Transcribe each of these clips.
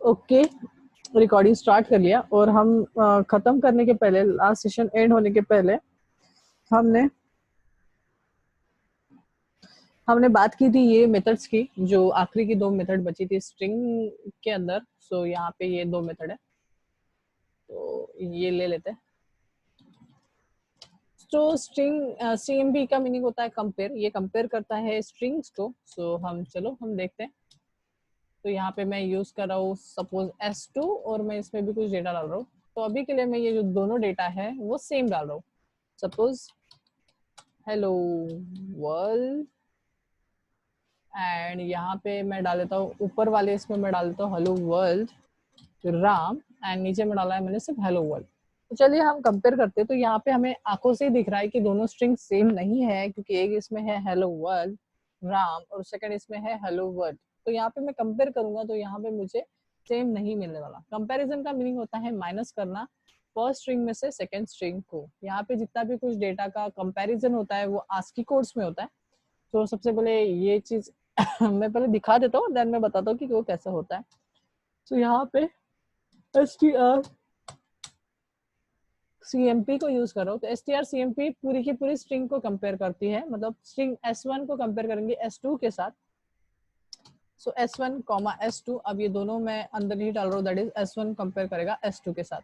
Okay, recording start कर लिया और हम खत्म करने के पहले, लास्ट सेशन एंड होने के पहले हमने बात की थी ये मेथड्स की, जो आखिरी की 2 मेथड बची थी स्ट्रिंग के अंदर। सो यहाँ पे ये 2 मेथड है, तो ये ले लेते हैं। तो स्ट्रिंग CMP का मीनिंग होता है कंपेयर, ये कंपेयर करता है स्ट्रिंग्स को। सो हम देखते हैं। तो यहाँ पे मैं यूज कर रहा हूँ सपोज S2 और मैं इसमें भी कुछ डेटा डाल रहा हूँ। तो अभी के लिए मैं ये जो दोनों डेटा है वो सेम डाल रहा हूँ। सपोज हेलो वर्ल्ड, एंड यहाँ पे मैं डाल देता हूँ ऊपर वाले इसमें मैं डाल देता हूँ हेलो वर्ल्ड राम, एंड नीचे में डाला है मैंने सिर्फ हेलो वर्ल्ड। तो चलिए हम कंपेयर करते हैं। तो यहाँ पे हमें आंखों से ही दिख रहा है कि दोनों स्ट्रिंग सेम नहीं है, क्योंकि एक इसमें है हेलो वर्ल्ड राम और सेकंड इसमें है हेलो वर्ल्ड। तो यहाँ पे मैं कंपेयर करूंगा तो यहाँ पे मुझे सेम नहीं मिलने वाला। कंपैरिजन का मीनिंग होता है माइनस करना फर्स्ट स्ट्रिंग में से सेकंड स्ट्रिंग को। यहाँ पे जितना भी कुछ डेटा का कंपैरिजन होता है वो ASCII कोड्स में होता है। तो सबसे पहले ये चीज मैं पहले दिखा देता हूँ, देन मैं बताता हूँ कि वो कैसा होता है। तो यहाँ पे str CMP को यूज कर रहा हूँ। तो str CMP पूरी की पूरी स्ट्रिंग को कंपेयर करती है, मतलब स्ट्रिंग S1 को कंपेयर करेंगे S2 के साथ। सो S1 कॉमा S2, अब ये दोनों मैं अंदर ही डाल रहा हूँ, दैट इज S1 कंपेयर करेगा S2 के साथ।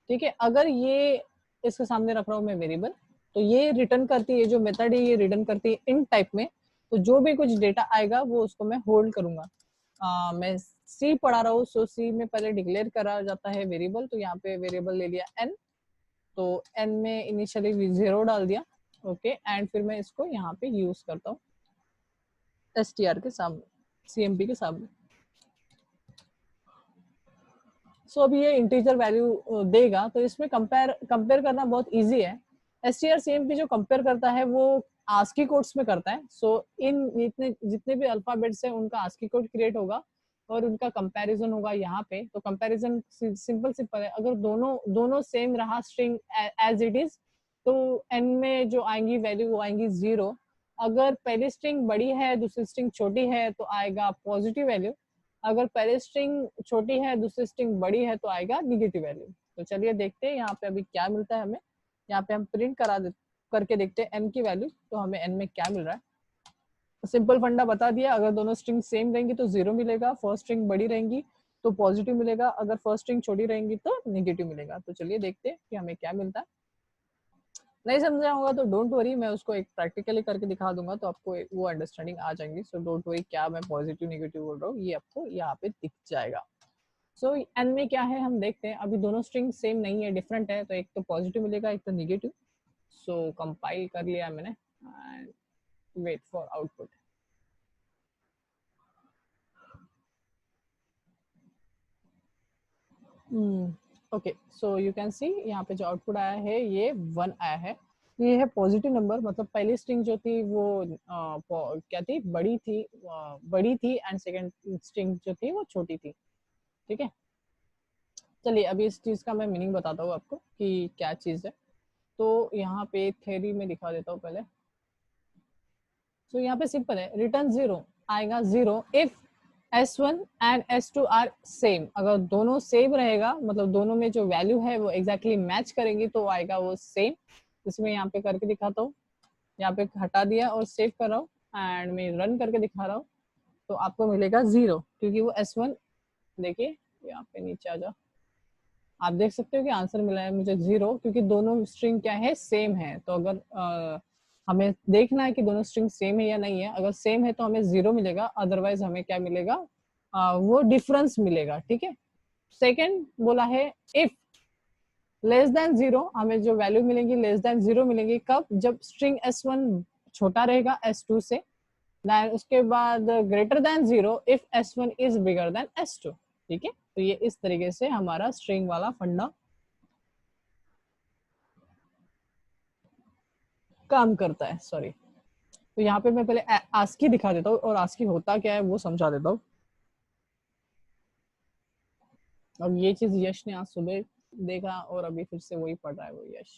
ठीक है, अगर ये इसके सामने रख रहा हूँ मैं वेरिएबल, तो ये रिटर्न करती है, जो मेथड है ये रिटर्न करती है इन टाइप में। तो जो भी कुछ डेटा आएगा वो उसको मैं होल्ड करूंगा। मैं सी पढ़ा रहा हूँ, सो सी में पहले डिक्लेयर करा जाता है वेरिएबल। तो यहाँ पे वेरिएबल ले लिया n, तो n में इनिशियली 0 डाल दिया। ओके, एंड फिर मैं इसको यहाँ पे यूज करता हूँ str के सामने, CMP के सामने। सो अभी ये इंटीजर वैल्यू देगा, तो इसमें कंपेयर करना बहुत इजी है। str CMP जो कंपेयर करता है वो ASCII कोड्स में करता है। सो इन जितने भी अल्फाबेट्स हैं उनका ASCII कोड क्रिएट होगा और उनका कंपैरिजन होगा यहाँ पे। तो कंपैरिजन सिंपल है, अगर दोनों सेम रहा स्ट्रिंग एज इट इज, तो n में जो आएंगी वैल्यू वो आएंगी 0। अगर पहली स्ट्रिंग बड़ी है दूसरी स्ट्रिंग छोटी है तो आएगा पॉजिटिव वैल्यू। अगर पहले स्ट्रिंग छोटी है दूसरी स्ट्रिंग बड़ी है तो आएगा निगेटिव वैल्यू। तो चलिए देखते हैं यहाँ पे अभी क्या मिलता है हमें। यहाँ पे हम प्रिंट करके देखते हैं n की वैल्यू, तो हमें n में क्या मिल रहा है। सिंपल फंडा बता दिया, अगर दोनों स्ट्रिंग सेम रहेंगी तो 0 मिलेगा, फर्स्ट स्ट्रिंग बड़ी रहेंगी तो पॉजिटिव मिलेगा, अगर फर्स्ट स्ट्रिंग छोटी रहेंगी तो निगेटिव मिलेगा। तो चलिए देखते हैं कि हमें क्या मिलता है। नहीं समझा होगा तो डोंट वरी, मैं उसको एक प्रैक्टिकली करके दिखा दूंगा तो आपको वो अंडरस्टैंडिंग आ जाएंगी। सो डोंट वरी, क्या मैं पॉजिटिव निगेटिव बोल रहा हूँ ये आपको यहाँ पे दिख जाएगा। सो एन में क्या है हम देखते हैं। अभी दोनों स्ट्रिंग सेम नहीं है, डिफरेंट है, तो एक तो पॉजिटिव मिलेगा एक तो निगेटिव। सो कंपाइल कर लिया मैंने and wait for output. Okay, so you can see यहाँ पे जो आउटपुट आया है ये 1 आया है। ये है पॉजिटिव नंबर, मतलब पहली स्ट्रिंग जो थी वो क्या थी, बड़ी थी एंड सेकंड स्ट्रिंग जो थी वो छोटी थी। ठीक है, चलिए अभी इस चीज का मैं मीनिंग बताता हूँ आपको कि क्या चीज है। तो यहाँ पे थ्योरी में दिखा देता हूँ पहले। तो यहाँ पे सिंपल है, रिटर्न 0 आएगा 0 if S1 and S2 are same. अगर दोनों सेम रहेगा, मतलब दोनों में जो वैल्यू है वो एग्जैक्टली मैच करेंगी तो आएगा वो सेम। इसमें यहाँ पे करके दिखाता हूँ, यहाँ पे हटा दिया और सेव कर रहा हूँ एंड मैं रन करके दिखा रहा हूँ। तो आपको मिलेगा 0, क्योंकि वो S1, देखिए यहाँ पे नीचे आ जाओ, आप देख सकते हो कि आंसर मिला है मुझे 0, क्योंकि दोनों स्ट्रिंग क्या है, सेम है। तो अगर हमें देखना है कि दोनों स्ट्रिंग सेम है या नहीं है, अगर सेम है तो हमें 0 मिलेगा, अदरवाइज हमें क्या मिलेगा, वो डिफरेंस मिलेगा। ठीक है, सेकंड बोला है इफ लेस देन 0, हमें जो वैल्यू मिलेंगी लेस देन 0 मिलेंगी कब, जब स्ट्रिंग S1 छोटा रहेगा S2 से। देन उसके बाद greater than 0 if S1 is bigger than S2। ठीक है, तो ये इस तरीके से हमारा स्ट्रिंग वाला फंडा काम करता है। सॉरी, तो यहाँ पे मैं पहले ASCII दिखा देता हूँ और ASCII होता क्या है वो समझा देता हूँ। अब ये चीज यश ने आज सुबह देखा और अभी फिर से वही पढ़ रहा है वो यश।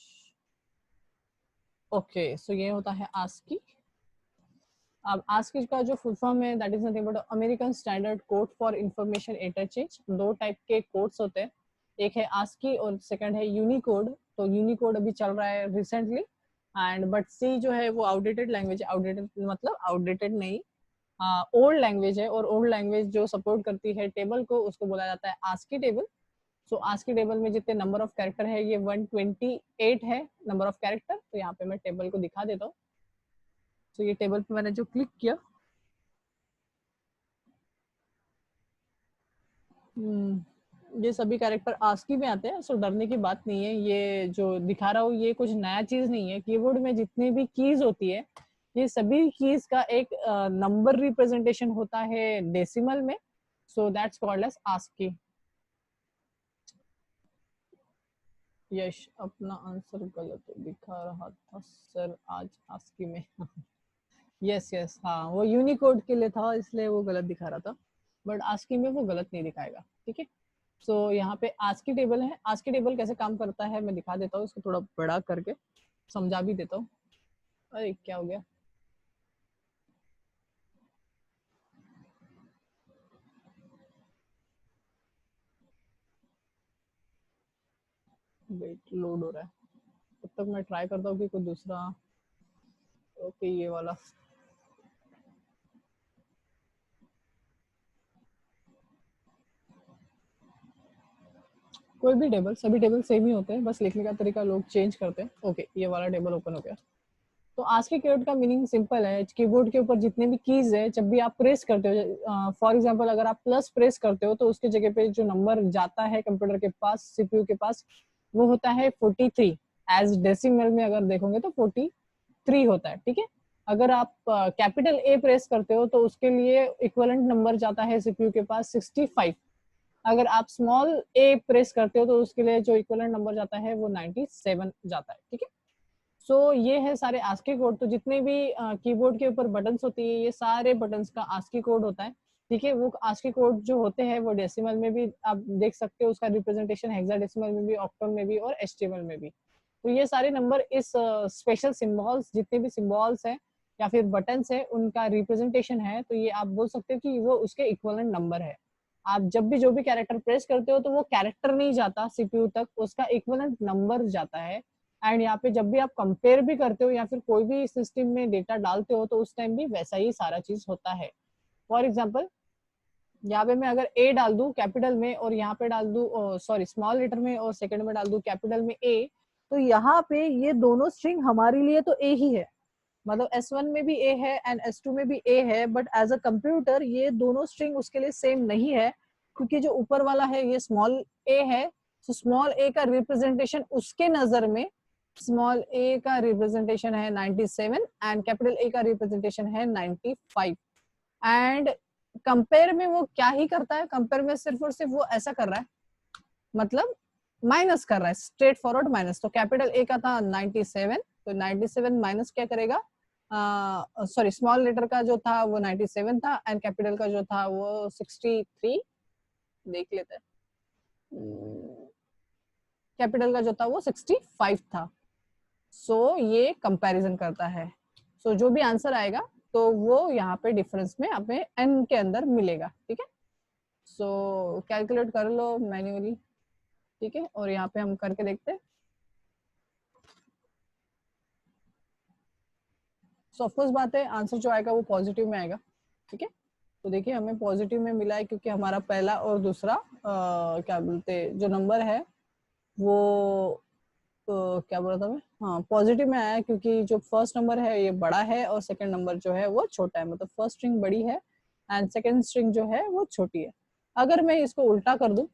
ओके, सो ये होता है ASCII। अब ASCII का जो फुल फॉर्म है that is nothing but American standard code for information interchange. दो टाइप के कोड्स होते हैं, एक है ASCII और सेकंड है यूनिकोड। तो यूनिकोड अभी चल रहा है रिसेंटली एंड बट सी जो है वो आउटडेटेड लैंग्वेज, आउटडेटेड मतलब आउटडेटेड नहीं, ओल्ड लैंग्वेज है। और ओल्ड लैंग्वेज जो सपोर्ट करती है टेबल को उसको बोला जाता है ASCII टेबल। सो ASCII टेबल में जितने नंबर ऑफ कैरेक्टर है ये 128 है नंबर ऑफ कैरेक्टर। तो यहाँ पे मैं टेबल को दिखा देता हूँ। तो ये टेबल पे मैंने जो क्लिक किया, ये सभी कैरेक्टर ASCII में आते हैं। सो डरने की बात नहीं है, ये जो दिखा रहा हूँ ये कुछ नया चीज नहीं है। कीबोर्ड में जितनी भी कीज होती है ये सभी कीज का एक नंबर रिप्रेजेंटेशन होता है डेसिमल में। So that's called as ASCII। Yash अपना आंसर गलत दिखा रहा था सर आज ASCII में। यस यस, हाँ वो यूनिकोड के लिए था इसलिए वो गलत दिखा रहा था, बट ASCII में वो गलत नहीं दिखाएगा। ठीक है, सो यहाँ पे ASCII टेबल है। ASCII टेबल कैसे काम करता है मैं दिखा देता हूँ, इसको थोड़ा बड़ा करके समझा भी देता हूँ। अरे क्या हो गया, वेट लोड हो रहा है, तब तक मैं ट्राई करता हूँ कि कोई दूसरा। ओके ये वाला, कोई भी टेबल, सभी टेबल सेम ही होते हैं, बस लिखने का तरीका लोग चेंज करते हैं। ओके ये वाला टेबल ओपन हो गया। तो ASCII कीवर्ड का मीनिंग सिंपल है, कीबोर्ड के ऊपर जितने भी कीज है जब भी आप प्रेस करते हो, फॉर एग्जांपल अगर आप प्लस प्रेस करते हो तो उसकी जगह पे जो नंबर जाता है कंप्यूटर के पास, सीपीयू के पास, वो होता है 43। एज डेसिमल में अगर देखोगे तो 43 होता है। ठीक है, अगर आप कैपिटल ए प्रेस करते हो तो उसके लिए इक्विवेलेंट नंबर जाता है सीपीयू के पास 65। अगर आप स्मॉल ए प्रेस करते हो तो उसके लिए जो इक्विवेलेंट नंबर जाता है वो 97 जाता है। ठीक है, सो ये है सारे ASCII कोड। तो जितने भी कीबोर्ड के ऊपर बटन्स होती है ये सारे बटन्स का ASCII कोड होता है। ठीक है, वो ASCII कोड जो होते हैं वो डेसिमल में भी आप देख सकते हो, उसका रिप्रेजेंटेशन हेक्साडेसिमल में भी, ऑक्टल में भी और HTML में भी। तो ये सारे नंबर इस स्पेशल सिंबल्स, जितने भी सिंबल्स हैं या फिर बटन्स है उनका रिप्रेजेंटेशन है। तो ये आप बोल सकते हो कि वो उसके इक्विवेलेंट नंबर है। आप जब भी जो भी कैरेक्टर प्रेस करते हो तो वो कैरेक्टर नहीं जाता सीपीयू तक, उसका इक्विवेलेंट नंबर जाता है। एंड यहाँ पे जब भी आप कंपेयर भी करते हो या फिर कोई भी सिस्टम में डेटा डालते हो तो उस टाइम भी वैसा ही सारा चीज होता है। फॉर एग्जाम्पल यहाँ पे मैं अगर ए डाल दूं कैपिटल में और यहाँ पे डाल दूं सॉरी स्मॉल लेटर में और सेकंड में डाल दूं कैपिटल में ए, तो यहाँ पे ये दोनों स्ट्रिंग हमारे लिए तो ए ही है। मतलब S1 में भी ए है एंड S2 में भी ए है, बट एज अ कंप्यूटर ये दोनों स्ट्रिंग उसके लिए सेम नहीं है, क्योंकि जो ऊपर वाला है ये स्मॉल ए है। तो स्मॉल ए का रिप्रेजेंटेशन उसके नजर में, स्मॉल ए का रिप्रेजेंटेशन है 97 एंड कैपिटल ए का रिप्रेजेंटेशन है 95। एंड कंपेयर में वो क्या ही करता है, कंपेयर में सिर्फ और सिर्फ वो ऐसा कर रहा है, मतलब माइनस कर रहा है, स्ट्रेट फॉरवर्ड माइनस। तो कैपिटल ए का था 97, तो 97 माइनस क्या करेगा, सॉरी स्मॉल लेटर का जो था वो 97 था एंड कैपिटल का जो था वो 63। देख लेते हैं, कैपिटल का जो था वो 65 था। सो ये कंपैरिजन करता है। सो जो भी आंसर आएगा तो वो यहाँ पे डिफरेंस में हमें एन के अंदर मिलेगा। ठीक है, सो कैलकुलेट कर लो मैन्युअली। ठीक है, और यहाँ पे हम करके देखते हैं। सो ऑफकोर्स बात है आंसर जो आएगा वो पॉजिटिव में आएगा। ठीक है, तो देखिए हमें पॉजिटिव में मिला है क्योंकि हमारा पहला और दूसरा क्या बोलते जो नंबर है वो क्या बोला था मैं, हाँ पॉजिटिव में आया क्योंकि जो फर्स्ट नंबर है ये बड़ा है और सेकंड नंबर जो है वो छोटा है। मतलब फर्स्ट स्ट्रिंग बड़ी है एंड सेकंड स्ट्रिंग जो है वो छोटी है। अगर मैं इसको उल्टा कर दूं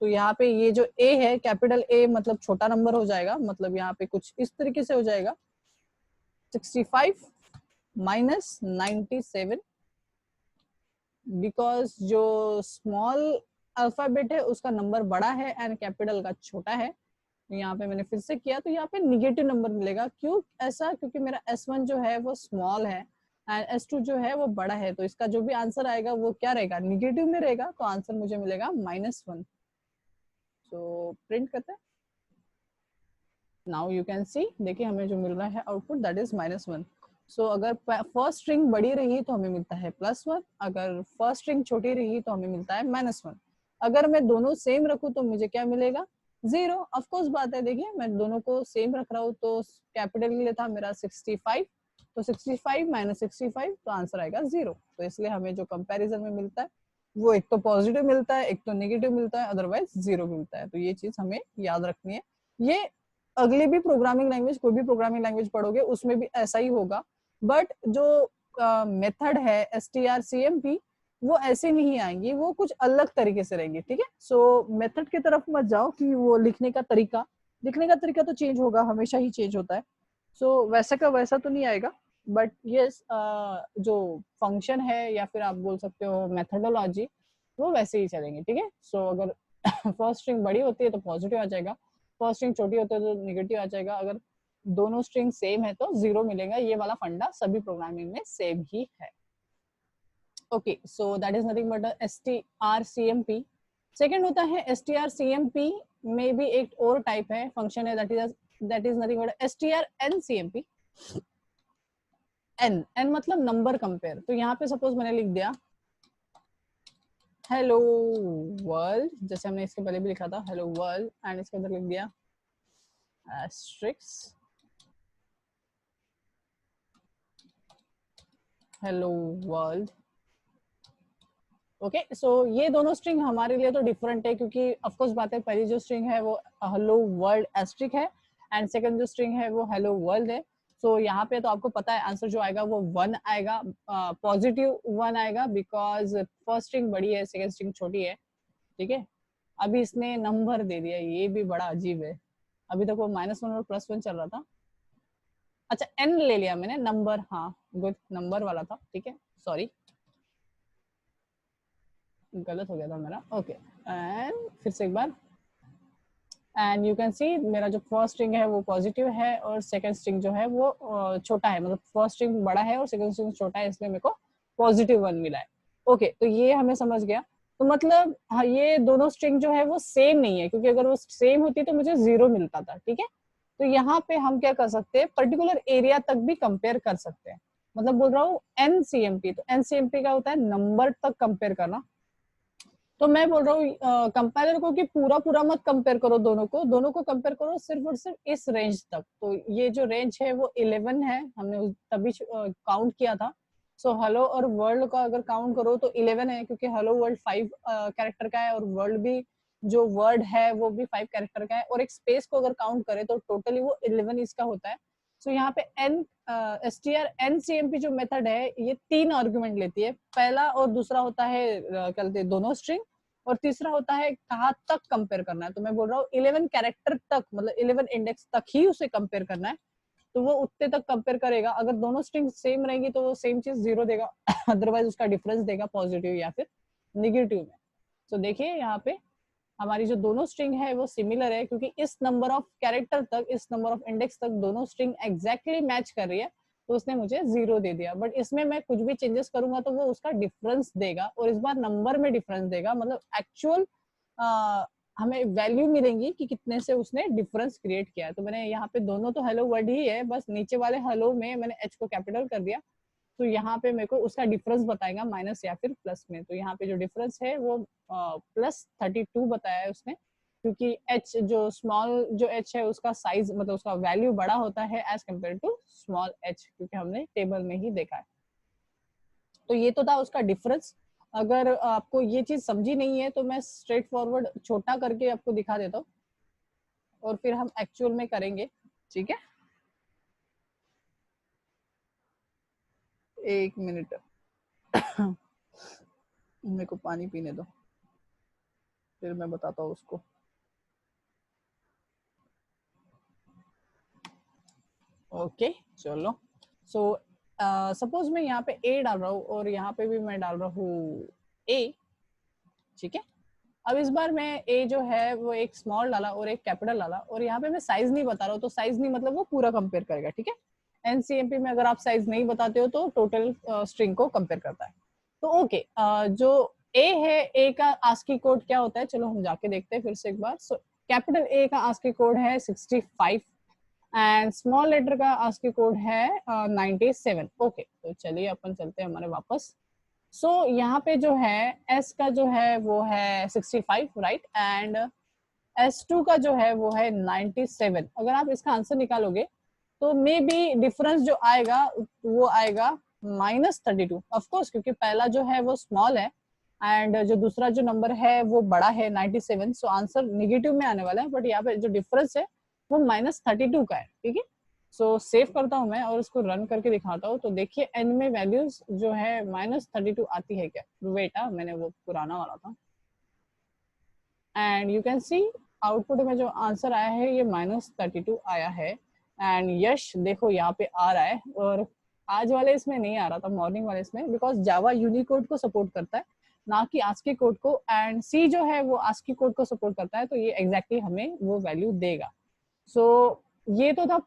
तो यहाँ पे ये जो ए है कैपिटल ए मतलब छोटा नंबर हो जाएगा, मतलब यहाँ पे कुछ इस तरीके से हो जाएगा 65 माइनस 97, बिकॉज जो स्मॉल अल्फाबेट है उसका नंबर बड़ा है एंड कैपिटल का छोटा है। यहाँ पे मैंने फिर से किया तो यहाँ पे निगेटिव नंबर मिलेगा। क्यों ऐसा, क्योंकि मेरा S1 जो है वो स्मॉल है एंड S2 जो है वो बड़ा है। तो इसका जो भी आंसर आएगा वो क्या रहेगा, निगेटिव में रहेगा। तो आंसर मुझे मिलेगा -1। तो प्रिंट करते हैं। नाउ यू कैन सी, देखिए हमें जो मिल रहा है आउटपुट दैट इज -1। सो अगर फर्स्ट स्ट्रिंग बड़ी रही तो हमें मिलता है +1, अगर फर्स्ट स्ट्रिंग छोटी रही तो हमें मिलता है -1। अगर मैं दोनों सेम रखूं तो मुझे क्या मिलेगा? 0। ऑफ कोर्स बात है, देखिए मैं दोनों को सेम रख रहा हूँ तो कैपिटल के लिए था मेरा 65, तो 65 - 65 तो आंसर आएगा 0। तो इसलिए हमें जो कंपैरिजन में मिलता है वो एक तो पॉजिटिव मिलता है, एक तो नेगेटिव मिलता है, अदरवाइज 0 मिलता है। तो ये चीज हमें याद रखनी है। ये अगली भी प्रोग्रामिंग लैंग्वेज, कोई भी प्रोग्रामिंग लैंग्वेज पढ़ोगे उसमें भी ऐसा ही होगा, बट जो मेथड है strcmp वो ऐसे नहीं आएंगी, वो कुछ अलग तरीके से रहेंगी, ठीक है। सो मेथड की तरफ मत जाओ कि वो लिखने का तरीका तो चेंज होगा, हमेशा ही चेंज होता है। सो वैसा का वैसा तो नहीं आएगा, बट ये जो फंक्शन है या फिर आप बोल सकते हो मेथडोलॉजी, वो वैसे ही चलेंगे, ठीक है। सो अगर फर्स्ट स्ट्रिंग बड़ी होती है तो पॉजिटिव आ जाएगा, फर्स्ट स्ट्रिंग छोटी होती है तो निगेटिव आ जाएगा, अगर दोनों स्ट्रिंग सेम है तो 0 मिलेगा। ये वाला फंडा सभी प्रोग्रामिंग में सेम ही है। Okay, so that is nothing but strcmp। Second होता है strcmp में भी एक और टाइप है, फंक्शन है, that is nothing but strncmp। n मतलब नंबर कंपेयर। तो यहाँ पे सपोज मैंने लिख दिया हेलो वर्ल्ड, जैसे हमने इसके पहले भी लिखा था हेलो वर्ल्ड, एंड इसके अंदर लिख दिया एस्ट्रिक्स हेलो वर्ल्ड। ओके, सो ये दोनों स्ट्रिंग हमारे लिए तो डिफरेंट है, क्योंकि ऑफ कोर्स बात है, पहली जो स्ट्रिंग है वो हेलो वर्ल्ड एस्ट्रिक है, एंड सेकंड जो स्ट्रिंग है वो हेलो वर्ल्ड है। सो यहाँ पे तो आपको पता है आंसर जो आएगा वो 1 आएगा, पॉजिटिव 1 आएगा, बिकॉज फर्स्ट स्ट्रिंग बड़ी है, सेकंड स्ट्रिंग छोटी है, ठीक है। अभी इसने नंबर दे दिया, ये भी बड़ा अजीब है। अभी तक वो -1 और +1 चल रहा था। अच्छा, n ले लिया मैंने, नंबर, हाँ गुड, नंबर वाला था, ठीक है, सॉरी गलत हो गया था मेरा। ओके, एंड फिर से एक बार, एंड यू कैन सी मेरा जो फर्स्ट स्ट्रिंग है वो पॉजिटिव है और सेकंड स्ट्रिंग जो है वो छोटा है, मतलब फर्स्ट स्ट्रिंग बड़ा है और सेकंड स्ट्रिंग छोटा है, इसलिए मेरे को +1 मिला है। ओके, तो ये हमें समझ गया। तो मतलब हाँ, ये दोनों स्ट्रिंग जो है वो सेम नहीं है, क्योंकि अगर वो सेम होती तो मुझे 0 मिलता था, ठीक है। तो यहाँ पे हम क्या कर सकते हैं, पर्टिकुलर एरिया तक भी कंपेयर कर सकते हैं। मतलब बोल रहा हूँ एनसीएमपी, तो एनसीएमपी का होता है नंबर तक कंपेयर करना। तो मैं बोल रहा हूँ कंपेयर को कि पूरा पूरा मत कंपेयर करो, दोनों को कंपेयर करो सिर्फ और सिर्फ इस रेंज तक। तो ये जो रेंज है वो 11 है, हमने तभी काउंट किया था। सो हेलो और वर्ल्ड का अगर काउंट करो तो 11 है, क्योंकि हेलो वर्ल्ड 5 कैरेक्टर का है और वर्ल्ड भी, जो वर्ड है वो भी 5 कैरेक्टर का है, और एक स्पेस को अगर काउंट करें तो टोटली वो 11 इसका होता है। सो यहाँ पे strncmp जो मेथड है ये 3 आर्गुमेंट लेती है। पहला और दूसरा होता है क्या कहते हैं, दोनों स्ट्रिंग, और तीसरा होता है कहाँ तक कंपेयर करना है। तो मैं बोल रहा हूँ 11 कैरेक्टर तक, मतलब 11 इंडेक्स तक ही उसे कंपेयर करना है, तो वो उतने तक कंपेयर करेगा। अगर दोनों स्ट्रिंग सेम रहेंगी तो वो सेम चीज 0 देगा, अदरवाइज उसका डिफरेंस देगा पॉजिटिव या फिर निगेटिव में। तो देखिए यहाँ पे हमारी जो दोनों स्ट्रिंग है वो सिमिलर है, क्योंकि इस नंबर ऑफ कैरेक्टर तक, इस नंबर ऑफ इंडेक्स तक दोनों स्ट्रिंग एग्जैक्टली मैच कर रही है, तो उसने मुझे 0 दे दिया। बट इसमें मैं कुछ भी चेंजेस करूंगा तो वो उसका डिफरेंस देगा, और इस बार नंबर में डिफरेंस देगा, मतलब एक्चुअल हमें वैल्यू मिलेंगी कि कितने से उसने डिफरेंस क्रिएट किया है। तो मैंने यहाँ पे दोनों तो हेलो वर्ड ही है, बस नीचे वाले हेलो में मैंने एच को कैपिटल कर दिया, तो यहाँ पे मेरे को उसका डिफरेंस बताएगा माइनस या फिर प्लस में। तो यहाँ पे जो डिफरेंस है वो +32 बताया है उसने, क्योंकि एच जो स्मॉल जो एच है उसका साइज, मतलब उसका वैल्यू बड़ा होता है as compare to small H, क्योंकि हमने टेबल में ही देखा है। तो ये तो था उसका डिफरेंस। अगर आपको ये चीज समझी नहीं है तो मैं स्ट्रेट फॉरवर्ड छोटा करके आपको दिखा देता हूँ, और फिर हम एक्चुअल में करेंगे, ठीक है। 1 मिनट मेरे को पानी पीने दो, फिर मैं बताता हूँ उसको। ओके, चलो। सो सपोज मैं यहाँ पे ए डाल रहा हूँ और यहाँ पे भी मैं डाल रहा हूँ ए, ठीक है। अब इस बार मैं ए जो है वो एक स्मॉल डाला और एक कैपिटल डाला, और यहाँ पे मैं साइज नहीं बता रहा हूँ, तो साइज नहीं मतलब वो पूरा कंपेयर करेगा, ठीक है। एनसीएमपी में अगर आप साइज नहीं बताते हो तो टोटल स्ट्रिंग को कंपेयर करता है। तो ओके, जो ए है, ए का आस्की कोड क्या होता है, चलो हम जाके देखते हैं फिर से एक बार। सो कैपिटल ए का आस्की कोड है 65, एंड स्मॉल लेटर का आस्की कोड है 97। ओके, तो चलिए अपन चलते हैं हमारे वापस। सो यहाँ पे जो है एस का जो है वो है 65, राइट, एंड S2 का जो है वो है 97। अगर आप इसका आंसर निकालोगे तो मे बी डिफरेंस जो आएगा वो आएगा -32, ऑफकोर्स, क्योंकि पहला जो है वो स्मॉल है एंड जो दूसरा जो नंबर है वो बड़ा है 97। सो आंसर निगेटिव में आने वाला है, बट यहाँ पे जो डिफरेंस है वो -32 का है, ठीक है। सो सेव करता हूँ मैं और उसको रन करके दिखाता हूँ। तो देखिए एन में वैल्यूज जो है -32 आती है क्या? वेट, मैंने वो पुराना वाला था, and you can C output में जो आंसर आया है ये -32 आया है। एंड यश देखो यहाँ पे आ रहा है, और आज वाले इसमें नहीं आ रहा था, मॉर्निंग वाले इसमें, बिकॉज जावा यूनिकोड को सपोर्ट करता है ना कि आस्की कोड को, एंड सी जो है वो आस्की कोड को सपोर्ट करता है, तो ये एग्जैक्टली हमें वो वैल्यू देगा। सो ये तो था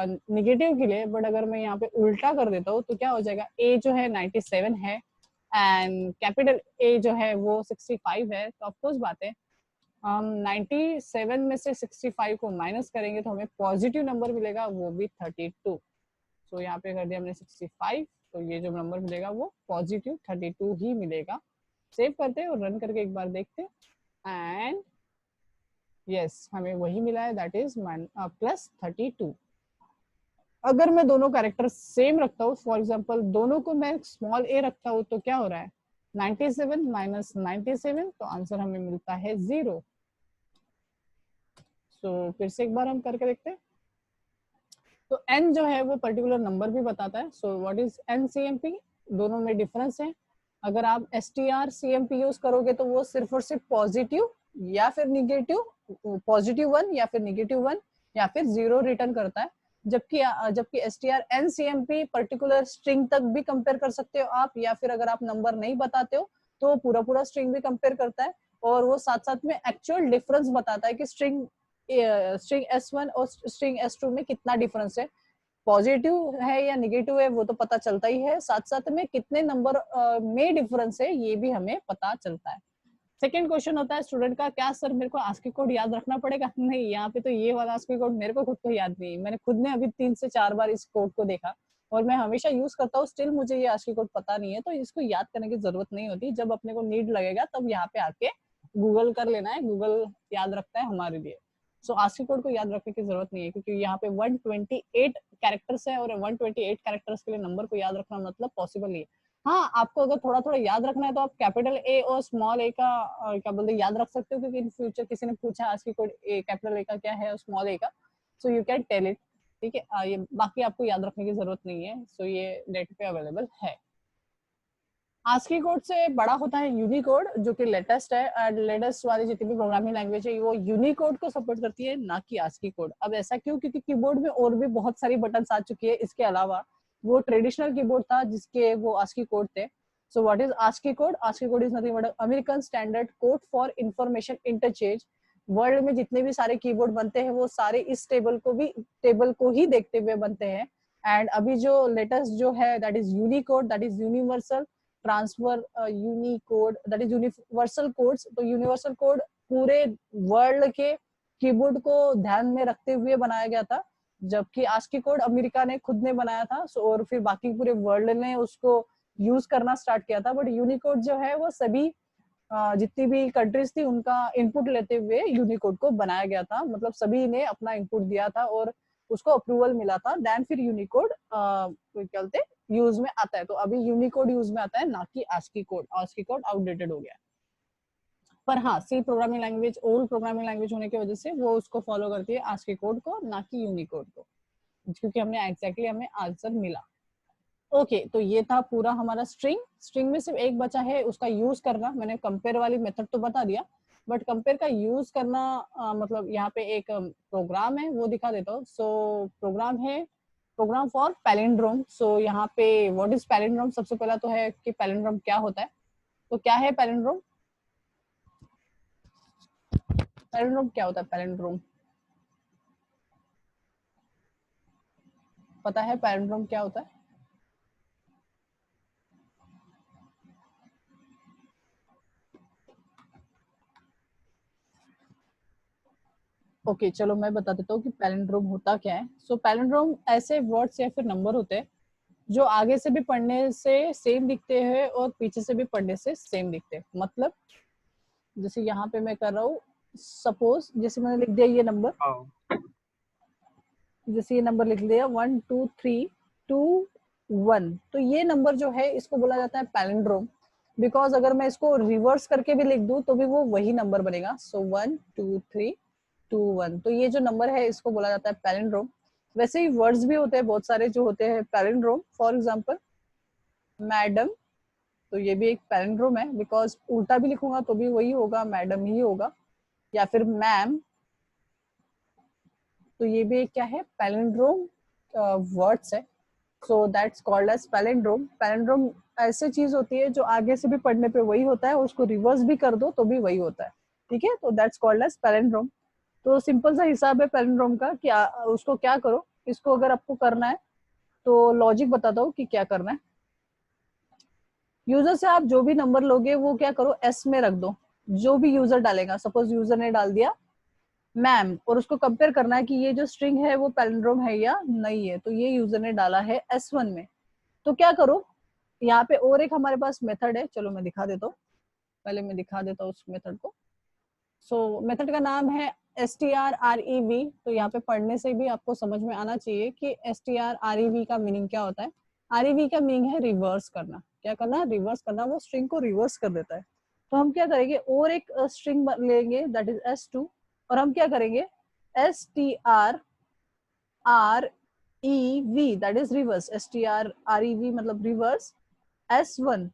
निगेटिव के लिए, बट अगर मैं यहाँ पे उल्टा कर देता हूँ तो क्या हो जाएगा, ए जो है 97 है एंड कैपिटल ए जो है वो 65 है, तो ऑफकोर्स बात है हम 97 में से 65 को माइनस करेंगे तो हमें पॉजिटिव नंबर मिलेगा, वो भी 32। सो यहाँ पे कर दिया हमने 65, तो ये जो नंबर मिलेगा वो पॉजिटिव 32 ही मिलेगा। सेव करते हैं और रन करके एक बार देखते हैं, एंड यस हमें वही मिला है, दैट इज +32। अगर मैं दोनों कैरेक्टर सेम रखता हूँ, फॉर एग्जाम्पल दोनों को मैं स्मॉल ए रखता हूँ, तो क्या हो रहा है 97 माइनस 97, तो आंसर हमें मिलता है 0। तो फिर से एक बार हम करके देखते हैं। तो n जो है वो पर्टिकुलर नंबर भी बताता है। सो व्हाट इज NCMP, दोनों में डिफरेंस है। अगर आप STR-CMP यूज करोगे तो वो सिर्फ और सिर्फ पॉजिटिव या फिर निगेटिव, +1 या फिर -1 या फिर 0 रिटर्न करता है। जबकि जबकि STR-NCMP पर्टिकुलर स्ट्रिंग तक भी कंपेयर कर सकते हो आप, या फिर अगर आप नंबर नहीं बताते हो तो पूरा पूरा स्ट्रिंग भी कंपेयर करता है, और वो साथ साथ में एक्चुअल डिफरेंस बताता है कि स्ट्रिंग S1 और स्ट्रिंग S2 में कितना डिफरेंस है, पॉजिटिव है या निगेटिव है वो तो पता चलता ही है, साथ साथ में कितने नंबर में डिफरेंस है ये भी हमें पता चलता है। सेकेंड क्वेश्चन होता है स्टूडेंट का, क्या सर मेरे को आस्की कोड याद रखना पड़ेगा? नहीं, यहाँ पे तो ये वाला आस्की कोड मेरे को खुद को याद नहीं, मैंने खुद ने अभी 3 से 4 बार इस कोड को देखा और मैं हमेशा यूज करता हूँ, स्टिल मुझे ये आस्की कोड पता नहीं है, तो इसको याद करने की जरूरत नहीं होती। जब अपने को नीड लगेगा तब यहाँ पे आके गूगल कर लेना है, गूगल याद रखता है हमारे लिए। सो आस्की कोड को याद रखने की जरूरत नहीं है, क्योंकि यहाँ पे 128 कैरेक्टर्स है और 128 कैरेक्टर्स के लिए नंबर को याद रखना मतलब पॉसिबल नहीं है। हाँ, आपको अगर थोड़ा थोड़ा याद रखना है तो आप कैपिटल ए और स्मॉल ए का क्या बोलते हैं याद रख सकते हो, क्योंकि इन फ्यूचर किसी ने पूछा ASCII code A capital A का क्या है और स्मॉल ए का, so you can tell it, ठीक है। ये बाकी आपको याद रखने की जरूरत नहीं है, सो ये नेट पे अवेलेबल है। आस्की कोड से बड़ा होता है यूनिकोड, जो कि लेटेस्ट है, एंड लेटेस्ट वाली जितनी भी प्रोग्रामिंग लैंग्वेज है वो यूनिकोड को सपोर्ट करती है, ना कि आस्की कोड। अब ऐसा क्यों? क्योंकि कीबोर्ड में और भी बहुत सारी बटन्स आ चुकी है, इसके अलावा वो ट्रेडिशनल कीबोर्ड था जिसके वो आस्की कोड थे। So what is ASCII code? ASCII code is nothing but American standard code for information interchange. World में जितने भी सारे कीबोर्ड बनते हैं वो सारे इस टेबल को ही देखते हुए बनते हैं। एंड अभी जो लेटेस्ट जो है that is Unicode, that is universal transfer Unicode, that is universal codes. तो यूनिवर्सल कोड पूरे वर्ल्ड के कीबोर्ड को ध्यान में रखते हुए बनाया गया था, जबकि आस्की कोड अमेरिका ने खुद ने बनाया था, और फिर बाकी पूरे वर्ल्ड ने उसको यूज करना स्टार्ट किया था। बट यूनिकोड जो है वो सभी जितनी भी कंट्रीज थी उनका इनपुट लेते हुए यूनिकोड को बनाया गया था, मतलब सभी ने अपना इनपुट दिया था और उसको अप्रूवल मिला था, देन फिर यूनिकोड क्या बोलते यूज में आता है। तो अभी यूनिकोड यूज में आता है, ना कि ASCII code. ASCII code outdated हो गया है। पर हाँ, C programming language old programming language होने की वजह से वो उसको फॉलो करती है आस्की कोड को, ना कि यूनिकोड को, क्योंकि हमने एग्जैक्टली हमें आंसर मिला। ओके, तो ये था पूरा हमारा स्ट्रिंग। स्ट्रिंग में सिर्फ एक बचा है उसका यूज करना। मैंने कंपेयर वाली मेथड तो बता दिया, बट कंपेयर का यूज करना मतलब यहाँ पे एक प्रोग्राम है वो दिखा देता हूँ। सो प्रोग्राम है प्रोग्राम फॉर पैलिंड्रोम। सो यहाँ पे व्हाट इज पैलिंड्रोम, सबसे पहला तो है कि पैलिंड्रोम क्या होता है। तो क्या है पैलिंड्रोम? पैलिंड्रोम क्या होता है? पैलिंड्रोम पता है पैलिंड्रोम क्या होता है? ओके चलो मैं बता देता हूँ कि पैलिंड्रोम होता क्या है। सो पैलिंड्रोम ऐसे वर्ड्स या फिर नंबर होते हैं जो आगे से भी पढ़ने से सेम दिखते हैं और पीछे से भी पढ़ने से सेम दिखते हैं। मतलब जैसे यहाँ पे मैं कर रहा हूँ, सपोज जैसे मैंने लिख दिया ये नंबर, जैसे ये नंबर लिख दिया 1 2 3 2 1, तो ये नंबर जो है इसको बोला जाता है पैलिंड्रोम। बिकॉज अगर मैं इसको रिवर्स करके भी लिख दूं तो भी वो वही नंबर बनेगा। सो 1 2 3 2 1, तो ये जो नंबर है इसको बोला जाता है पैलिंड्रोम। वैसे ही वर्ड्स भी होते हैं बहुत सारे जो होते हैं पैलिंड्रोम। फॉर एग्जाम्पल मैडम, तो ये भी एक पैलिंड्रोम है, बिकॉज उल्टा भी लिखूंगा तो भी वही होगा, मैडम ही होगा। या फिर मैम, तो ये भी एक क्या है, पैलिंड्रोम वर्ड्स है। So that's called as palindrome. Palindrome ऐसे चीज होती है जो आगे से भी पढ़ने पे वही होता है, उसको रिवर्स भी कर दो तो भी वही होता है। ठीक है, तो दैट्स कॉल्ड एज पैलिंड्रोम। तो सिंपल सा हिसाब है पैलिंड्रोम का कि उसको क्या करो, इसको अगर आपको करना है तो लॉजिक बताता हूँ कि क्या करना है। यूजर से आप जो भी नंबर लोगे वो क्या करो, एस में रख दो। जो भी यूजर डालेगा, सपोज यूजर ने डाल दिया मैम, और उसको कंपेयर करना है कि ये जो स्ट्रिंग है वो पैलिंड्रोम है या नहीं है, तो ये यूजर ने डाला है S1 में। तो क्या करो, यहाँ पे और एक हमारे पास मेथड है, चलो मैं दिखा देता हूँ। पहले मैं दिखा देता हूँ उस मेथड को। सो मेथड का नाम है strrev। तो यहाँ पे पढ़ने से भी आपको समझ में आना चाहिए कि strrev का मीनिंग क्या होता है। rev का मीनिंग है रिवर्स करना। क्या करना, रिवर्स करना, वो स्ट्रिंग को रिवर्स कर देता है। तो हम क्या करेंगे, और एक स्ट्रिंग लेंगे दैट इज S2, और हम क्या करेंगे strrev, that is reverse, strrev मतलब रिवर्स S1,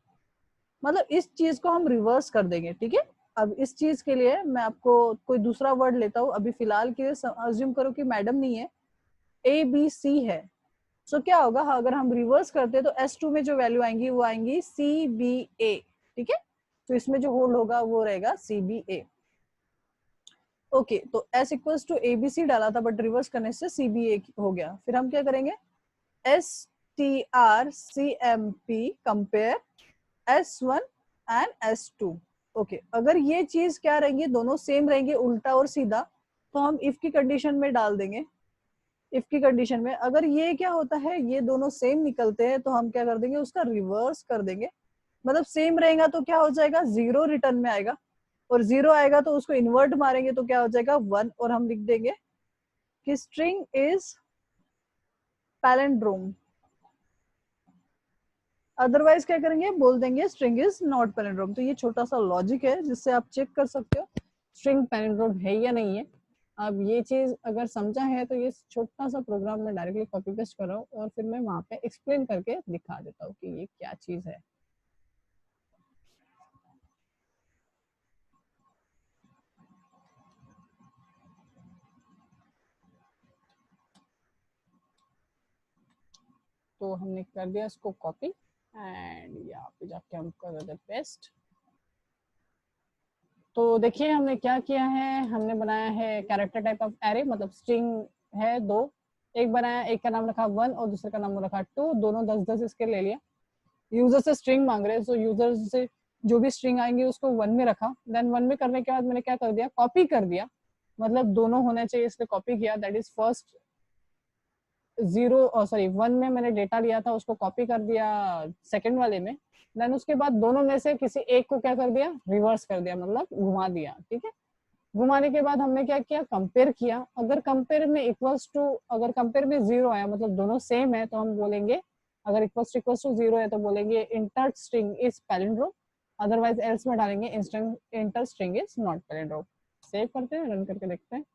मतलब इस चीज को हम रिवर्स कर देंगे। ठीक है, अब इस चीज के लिए मैं आपको कोई दूसरा वर्ड लेता हूँ। अभी फिलहाल के लिए अज्यूम करो कि मैडम नहीं है, ABC है। सो क्या होगा, अगर हम रिवर्स करते हैं तो S2 में जो वैल्यू आएंगी वो आएंगी CBA। ठीक है, तो इसमें जो होल्ड होगा वो रहेगा CBA। ओके, तो S इक्वल्स टू ABC डाला था बट रिवर्स करने से CBA हो गया। फिर हम क्या करेंगे, strcmp compare S1 and S2। Okay, अगर ये चीज क्या रहेंगी, दोनों सेम रहेंगे उल्टा और सीधा, तो हम इफ की कंडीशन में डाल देंगे। इफ की कंडीशन में अगर ये क्या होता है, ये दोनों सेम निकलते हैं, तो हम क्या कर देंगे, उसका रिवर्स कर देंगे। मतलब सेम रहेगा तो क्या हो जाएगा, 0 रिटर्न में आएगा, और 0 आएगा तो उसको इन्वर्ट मारेंगे तो क्या हो जाएगा 1, और हम लिख देंगे कि स्ट्रिंग इज पैलिंड्रोम। अदरवाइज क्या करेंगे, बोल देंगे स्ट्रिंग इज नॉट पैलिंड्रोम। तो ये छोटा सा लॉजिक है जिससे आप चेक कर सकते हो स्ट्रिंग पैलिंड्रोम है या नहीं है। अब ये चीज अगर समझा है तो ये छोटा सा प्रोग्राम मैं डायरेक्टली कॉपी पेस्ट कर रहा हूँ और फिर मैं वहां पे एक्सप्लेन करके दिखा देता हूँ कि ये क्या चीज है। तो हमने कर दिया इसको कॉपी, एंड यहाँ पे जाके हम कर देते पेस्ट। तो देखिए हमने क्या किया है, हमने बनाया है कैरेक्टर टाइप ऑफ एरे, मतलब स्ट्रिंग है दो, एक बनाया, एक का नाम रखा 1 और दूसरे का नाम रखा 2, दोनों 10-10 इसके ले लिया। यूजर से स्ट्रिंग मांग रहे हैं, सो यूजर से जो भी स्ट्रिंग आएंगे उसको 1 में रखा। देन 1 में करने के बाद मैंने क्या कर दिया, कॉपी कर दिया, मतलब दोनों होने चाहिए इसलिए कॉपी किया। दैट इज फर्स्ट 1 में मैंने डेटा लिया था उसको कॉपी कर दिया सेकंड वाले में। देन उसके बाद दोनों में से किसी एक को क्या कर दिया, रिवर्स कर दिया, मतलब घुमा दिया। ठीक है, घुमाने के बाद हमने क्या किया, कंपेयर किया। अगर कंपेयर में इक्वल्स टू, अगर कंपेयर में 0 आया मतलब दोनों सेम है तो हम बोलेंगे, अगर इक्वल्स टू 0 है तो बोलेंगे inter string is palindrome, otherwise else में डालेंगे inter string is not palindrome. Save करते हैं, रन करके देखते हैं।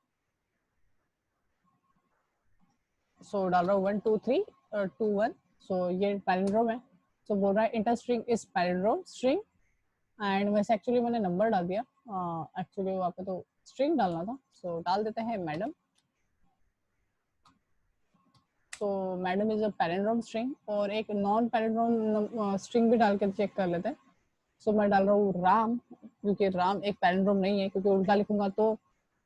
सो डाल रहा हूँ 1 2 3 2 1, सो ये पैलिंड्रोम है। सो बोल रहा है inter string is palindrome string, and वैसे एक्चुअली मैंने नंबर डाल दिया, एक्चुअली वहाँ पे तो स्ट्रिंग डालना था। सो डाल देते हैं मैडम। तो madam is a palindrome string, और एक नॉन पैलिंड्रोम स्ट्रिंग भी डाल के चेक कर लेते हैं। सो मैं डाल रहा हूँ राम, क्योंकि राम एक पैलिंड्रोम नहीं है, क्योंकि उल्टा लिखूंगा तो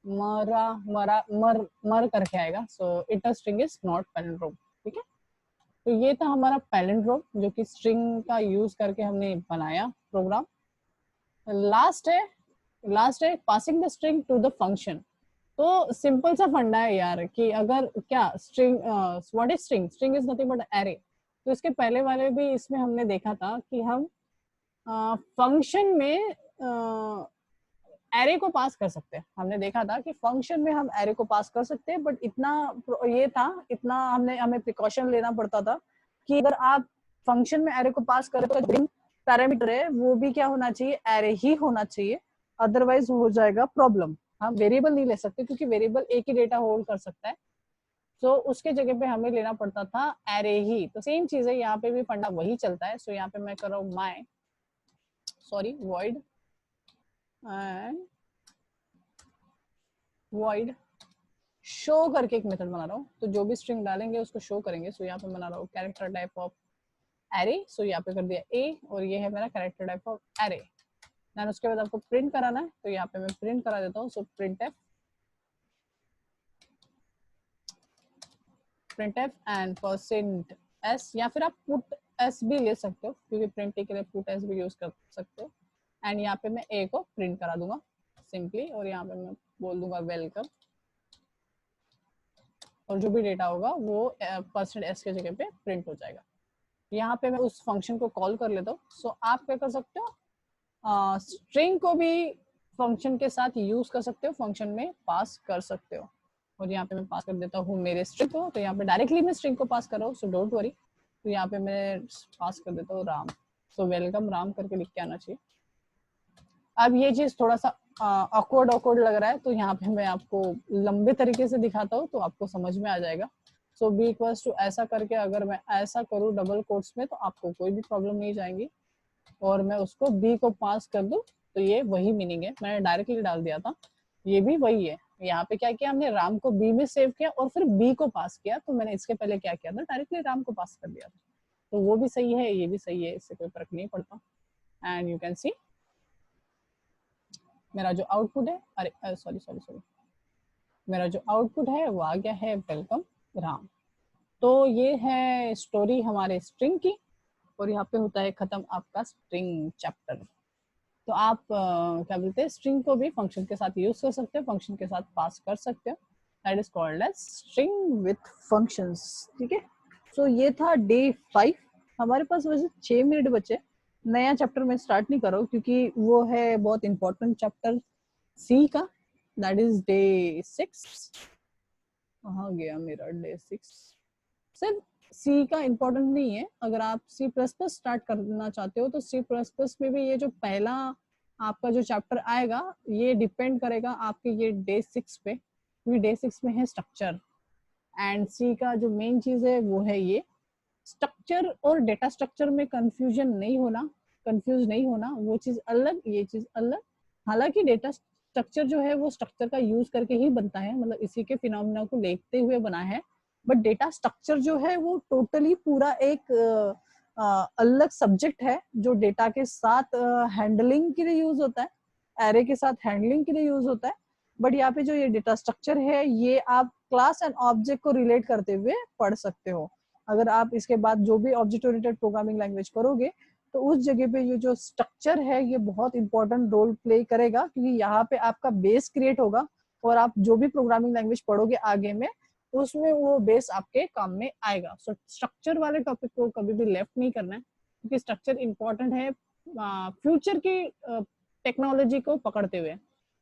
मरा मरा मर मर करके आएगा। So enter string is not palindrome. ठीक है, तो ये था हमारा पैलिंड्रोम जो कि स्ट्रिंग का यूज करके हमने बनाया प्रोग्राम। लास्ट है passing the string to the function. तो सिंपल सा फंडा है यार कि अगर क्या string, what is string, string is nothing but array. तो इसके पहले वाले भी इसमें हमने देखा था कि हम फंक्शन में एरे को पास कर सकते हैं। हमने देखा था कि फंक्शन में हम एरे को पास कर सकते हैं, बट इतना ये था, इतना हमें प्रिकॉशन लेना पड़ता था कि अगर आप फंक्शन में एरे को पास करें तो पैरामीटर है वो भी क्या होना चाहिए, एरे ही होना चाहिए, अदरवाइज हो जाएगा प्रॉब्लम। हम वेरिएबल नहीं ले सकते क्योंकि वेरिएबल एक ही डेटा होल्ड कर सकता है, तो उसके जगह पे हमें लेना पड़ता था एरे ही। तो सेम चीज है यहाँ पे भी, फंडा वही चलता है। सो यहाँ पे मैं कर रहा हूँ my void and void show करके एक मेथड बना रहा हूँ, तो जो भी स्ट्रिंग डालेंगे उसको शो करेंगे। सो यहाँ पे बना रहा हूँ character type of array. So यहाँ पे कर दिया ए, और ये है मेरा character type of array. Then उसके बाद आपको प्रिंट कराना है, तो यहाँ पे मैं प्रिंट करा देता हूँ। सो printf एंड %s, या फिर आप पुट s भी ले सकते हो क्योंकि प्रिंटिंग के लिए पुट s भी यूज कर सकते हो। एंड यहाँ पे मैं a को प्रिंट करा दूंगा सिंपली, और यहाँ पे मैं बोल दूंगा वेलकम, और जो भी डेटा होगा वो %s के जगह पे प्रिंट हो जाएगा। यहाँ पे मैं उस फंक्शन को कॉल कर लेता हूँ। सो आप क्या कर सकते हो, स्ट्रिंग को भी फंक्शन के साथ यूज कर सकते हो, फंक्शन में पास कर सकते हो। और यहाँ पे मैं पास कर देता हूँ मेरे स्ट्रिंग को, तो यहाँ पे डायरेक्टली मैं स्ट्रिंग को पास कर रहा हूँ, सो डोंट वरी। तो यहाँ पे मैं पास कर देता हूँ राम। सो वेलकम राम करके लिख के आना चाहिए। अब ये चीज थोड़ा सा ऑकवर्ड लग रहा है, तो यहाँ पे मैं आपको लंबे तरीके से दिखाता हूँ तो आपको समझ में आ जाएगा। सो बी इक्वल्स टू ऐसा करके अगर मैं ऐसा करूँ डबल कोट्स में, तो आपको कोई भी प्रॉब्लम नहीं जाएगी, और मैं उसको बी को पास कर दूं, तो ये वही मीनिंग है, मैंने डायरेक्टली डाल दिया था, ये भी वही है। यहाँ पे क्या किया हमने, राम को बी में सेव किया और फिर बी को पास किया। तो मैंने इसके पहले क्या किया था, डायरेक्टली राम को पास कर दिया था। तो वो भी सही है, ये भी सही है, इससे कोई फर्क नहीं पड़ता। एंड यू कैन सी मेरा जो आउटपुट है, अरे सॉरी सॉरी सॉरी, मेरा जो आउटपुट है वो आ गया है वेलकम राम। तो ये है स्टोरी हमारे स्ट्रिंग की, और यहाँ पे होता है खत्म आपका स्ट्रिंग चैप्टर। तो आप क्या बोलते हैं, स्ट्रिंग को भी फंक्शन के साथ यूज कर सकते हो, फंक्शन के साथ पास कर सकते हो। That is called as string with functions. ठीक है, सो ये था डे 5। हमारे पास वैसे 6 मिनट बचे। नया चैप्टर मैं स्टार्ट नहीं कर रहा हूँ क्योंकि वो है बहुत इंपॉर्टेंट चैप्टर सी का, दैट इज डे 6। कहाँ गया मेरा डे 6? सिर्फ सी का इम्पोर्टेंट नहीं है, अगर आप सी प्लस प्लस स्टार्ट करना चाहते हो तो सी प्लस प्लस में भी ये जो पहला आपका जो चैप्टर आएगा ये डिपेंड करेगा आपके ये डे 6 पे, क्योंकि डे 6 में है स्ट्रक्चर। एंड सी का जो मेन चीज है वो है ये स्ट्रक्चर, और डेटा स्ट्रक्चर में कंफ्यूजन नहीं होना, कंफ्यूज नहीं होना, वो चीज अलग ये चीज अलग। हालांकि डेटा स्ट्रक्चर जो है वो स्ट्रक्चर का यूज करके ही बनता है, मतलब इसी के फिनोमिना को देखते हुए बना है, बट डेटा स्ट्रक्चर जो है वो टोटली पूरा एक अलग सब्जेक्ट है जो डेटा के साथ हैंडलिंग के लिए यूज होता है, एरे के साथ हैंडलिंग के लिए यूज होता है। बट यहाँ पे जो ये डेटा स्ट्रक्चर है ये आप क्लास एंड ऑब्जेक्ट को रिलेट करते हुए पढ़ सकते हो। अगर आप इसके बाद जो भी ऑब्जेक्ट ओरिएंटेड प्रोग्रामिंग लैंग्वेज करोगे तो उस जगह पे ये जो स्ट्रक्चर है ये बहुत इंपॉर्टेंट रोल प्ले करेगा, क्योंकि यहाँ पे आपका बेस क्रिएट होगा, और आप जो भी प्रोग्रामिंग लैंग्वेज पढ़ोगे आगे में उसमें वो बेस आपके काम में आएगा। सो स्ट्रक्चर वाले टॉपिक को कभी भी लेफ्ट नहीं करना है, क्योंकि स्ट्रक्चर इंपॉर्टेंट है फ्यूचर की टेक्नोलॉजी को पकड़ते हुए।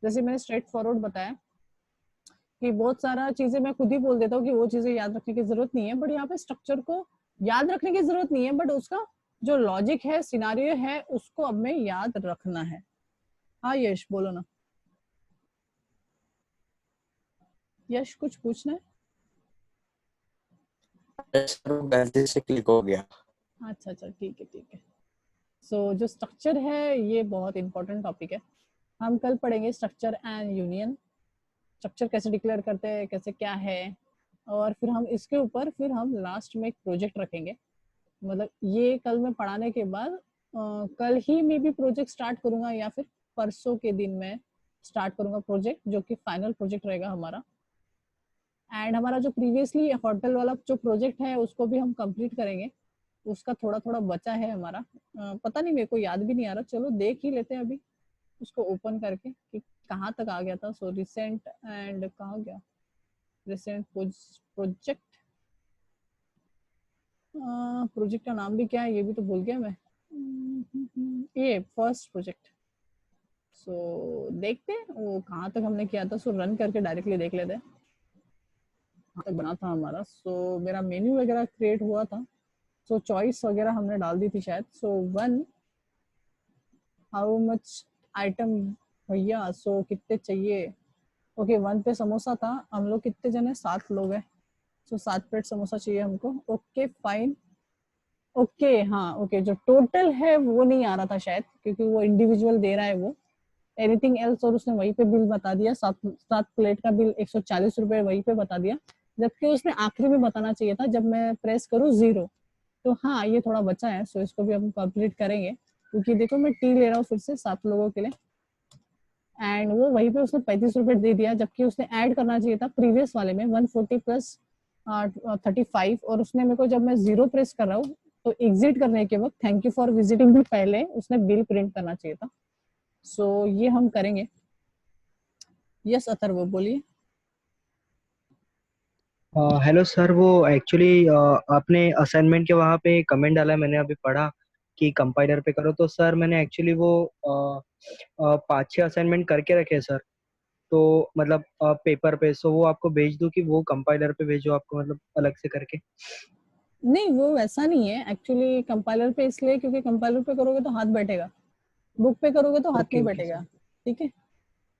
जैसे मैंने स्ट्रेट फॉरवर्ड बताया कि बहुत सारा चीजें मैं खुद ही बोल देता हूँ कि वो चीजें याद रखने की जरूरत नहीं है, बट यहाँ पे स्ट्रक्चर को याद रखने की जरूरत नहीं है, बट उसका जो लॉजिक है, सिनारियो है, उसको अब में याद रखना है। हाँ यश बोलो ना, यश कुछ पूछना है? गलती से क्लिक हो गया। अच्छा अच्छा ठीक है ठीक है। सो जो स्ट्रक्चर है ये बहुत इंपॉर्टेंट टॉपिक है। हम कल पढ़ेंगे स्ट्रक्चर एंड यूनियन, स्ट्रक्चर कैसे डिक्लेयर करते हैं, कैसे क्या है, और फिर हम इसके ऊपर फिर हम लास्ट में एक प्रोजेक्ट रखेंगे। मतलब ये कल मैं पढ़ाने के बाद कल ही मैं भी प्रोजेक्ट स्टार्ट करूंगा, या फिर परसों के दिन में स्टार्ट करूंगा प्रोजेक्ट, जो कि फाइनल प्रोजेक्ट रहेगा हमारा। एंड हमारा जो प्रीवियसली होटल वाला जो प्रोजेक्ट है उसको भी हम कंप्लीट करेंगे, उसका थोड़ा थोड़ा बचा है हमारा। पता नहीं, मेरे को याद भी नहीं आ रहा, चलो देख ही लेते हैं अभी उसको ओपन करके कि कहाँ तक आ गया था, सो रिसेंट एंड कहाँ गया, रिसेंट प्रोजेक्ट, प्रोजेक्ट का नाम भी क्या है ये भी तो भूल गया मैं, ये फर्स्ट प्रोजेक्ट। सो देखते हैं वो कहाँ तक हमने किया था, सो रन करके डायरेक्टली देख लेते हैं कहाँ तक बना था हमारा। सो मेरा मेन्यू वगैरह क्रिएट हुआ था, सो चॉइस वगैरह हमने डाल दी थी शायद। So one how much item भैया, सो कितने चाहिए, ओके वन पे समोसा था, हम लोग कितने जने, 7 लोग हैं, सो 7 प्लेट समोसा चाहिए हमको, ओके फाइन, ओके हाँ ओके, जो टोटल है वो नहीं आ रहा था शायद क्योंकि वो इंडिविजुअल दे रहा है वो, एनीथिंग एल्स, और उसने वहीं पे बिल बता दिया, 7 प्लेट का बिल 140 रुपए वहीं पे बता दिया, जबकि उसने आखिरी में बताना चाहिए था जब मैं प्रेस करूँ 0। तो हाँ ये थोड़ा बचा है, सो इसको भी हम कंप्लीट करेंगे क्योंकि देखो मैं टी ले रहा हूँ फिर से 7 लोगों के लिए, एंड वो वहीं पे उसने 35 रुपए दे दिया, जबकि उसने ऐड करना चाहिए था प्रीवियस वाले में 140 प्लस 35, और उसने मेरे को जब मैं 0 प्रेस कर रहा हूँ तो एग्जिट करने के वक्त थैंक यू फॉर विजिटिंग भी पहले उसने बिल प्रिंट करना चाहिए था। सो ये हम करेंगे। यस अथर्व बोलिए। हेलो सर, वो एक्चुअली आपने असाइनमेंट के वहाँ पे कमेंट डाला है, मैंने अभी पढ़ा कि कंपाइलर पे करो। तो सर मैंने एक्चुअली वो 5-6 असाइनमेंट करके रखे हैं सर। तो मतलब पेपर पे, सो वो आपको भेज दूँ कि वो कंपाइलर पे भेजो आपको, मतलब अलग से करके? नहीं वो वैसा नहीं है एक्चुअली, कंपाइलर पे इसलिए क्योंकि कंपाइलर पे करोगे तो हाथ बैठेगा, बुक पे करोगे तो हाथ ओके नहीं ओके सर। बैठेगा। ठीक है,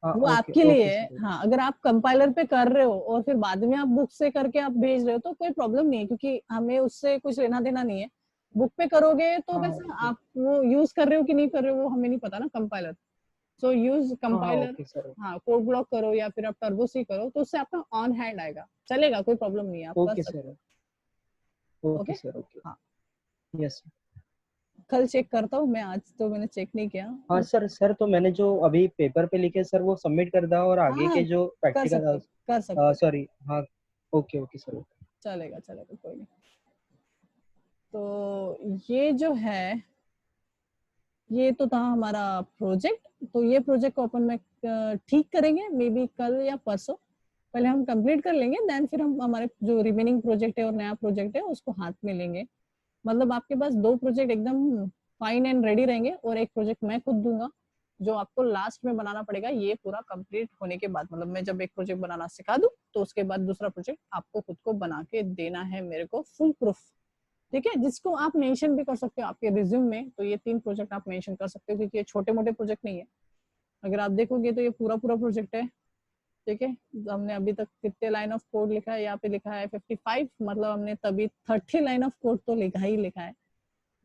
हाँ वो ओके आपके लिए ओके है। सर। हाँ अगर आप कंपाइलर पे कर रहे हो और फिर बाद में आप बुक से करके आप भेज रहे हो तो कोई प्रॉब्लम नहीं है क्योंकि हमें उससे कुछ लेना देना नहीं है। बुक पे करोगे तो हाँ वैसे ओके। आप वो यूज कर रहे हो कि नहीं कर रहे हो वो हमें नहीं पता ना, कंपाइलर। सो यूज हाँ हाँ कंपाइलर। Okay sir. हाँ कोड ब्लॉक करो या फिर आप टर्बो सी करो तो उससे आपका ऑन हैंड आएगा, चलेगा, कोई प्रॉब्लम नहीं है, आप कर ओके सकते सर। हो। Okay okay. सर। ओके। हाँ यस। कल चेक करता हूँ मैं, आज तो मैंने चेक नहीं किया। हाँ सर। सर तो मैंने जो अभी पेपर पे लिखे सर वो सबमिट कर दिया, और हाँ आगे हाँ के जो कर सकते प्रैक्टिकल, हो, कर सकते हो, सॉरी, हाँ। Okay okay sir. चलेगा चलेगा कोई नहीं। तो ये जो है ये तो था हमारा प्रोजेक्ट। तो ये प्रोजेक्ट को अपन में ठीक करेंगे मे बी कल या परसों, पहले हम कंप्लीट कर लेंगे देन फिर हम हमारे जो रिमेनिंग प्रोजेक्ट है और नया प्रोजेक्ट है उसको हाथ में लेंगे। मतलब आपके पास 2 प्रोजेक्ट एकदम फाइन एंड रेडी रहेंगे और एक प्रोजेक्ट मैं खुद दूंगा जो आपको लास्ट में बनाना पड़ेगा ये पूरा कंप्लीट होने के बाद। मतलब मैं जब एक प्रोजेक्ट बनाना सिखा दूं तो उसके बाद दूसरा प्रोजेक्ट आपको खुद को बना के देना है मेरे को फुल प्रूफ। ठीक है, जिसको आप मेंशन भी कर सकते हो आपके रिज्यूम में। तो ये 3 प्रोजेक्ट आप मेंशन कर सकते हो क्योंकि ये छोटे मोटे प्रोजेक्ट नहीं है। अगर आप देखोगे तो ये पूरा पूरा प्रोजेक्ट है। ठीक है, हमने अभी तक कितने लाइन ऑफ कोड लिखा है, यहाँ पे लिखा है 55, मतलब हमने तभी 30 लाइन ऑफ कोड तो लिखा ही लिखा है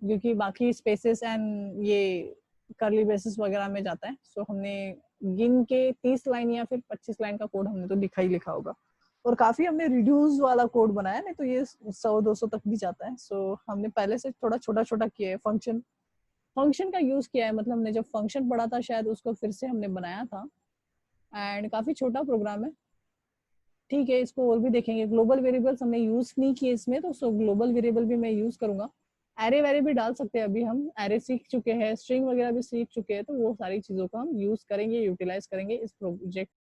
क्योंकि बाकी स्पेसेस एंड ये करली ब्रेसेस वगैरह में जाता है। सो हमने गिन के 30 लाइन या फिर 25 लाइन का कोड हमने तो लिखा ही लिखा होगा, और काफी हमने रिड्यूस वाला कोड बनाया, नहीं तो ये 100-200 तक भी जाता है। सो हमने पहले से थोड़ा छोटा छोटा किया है, फंक्शन फंक्शन का यूज किया है, मतलब हमने जब फंक्शन पढ़ा था शायद उसको फिर से हमने बनाया था, एंड काफी छोटा प्रोग्राम है। ठीक है, इसको और भी देखेंगे। ग्लोबल वेरिएबल्स हमने यूज नहीं किए इसमें, तो सो ग्लोबल वेरिएबल भी मैं यूज करूंगा। एरे वैरे भी डाल सकते हैं, अभी हम एरे सीख चुके हैं, स्ट्रिंग वगैरह भी सीख चुके हैं, तो वो सारी चीजों को हम यूज करेंगे, यूटिलाइज करेंगे इस प्रोजेक्ट